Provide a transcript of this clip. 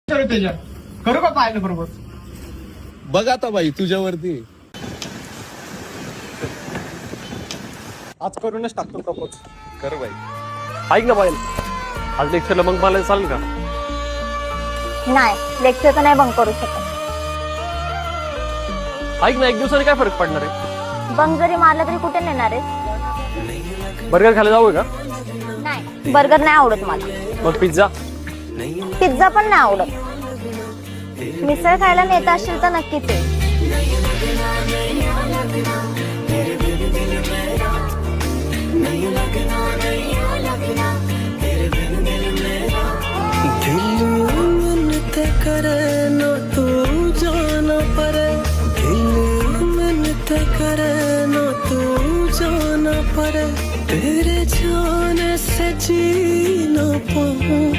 त्याच्या करू का पाहिलं बरोबर. बघ आता बाई तुझ्यावरती. आज करूनच टाकतो प्रपोज. कर बाई. ऐक ना पाहिलं, आज लेक्चरला बंक मारायला चालेल का? नाही, लेक्चर तर नाही बंक करू शकत. ऐक ना, एक दिवसाने काय फरक पडणार आहे? बंक जरी मारला तरी कुठे नेणार आहे? बर्गर खायला जाऊ का? नाही, बर्गर नाही आवडत मला. मग पिझ्झा? पिझ्झा पण नाही आवडत. मिसळ खायला नेत असेल तर नक्कीच आहे. करे ना तू जाना पड़े, दिल मिलते करे ना तू जाना पड़े, तेरे जाने से जी ना पाऊं.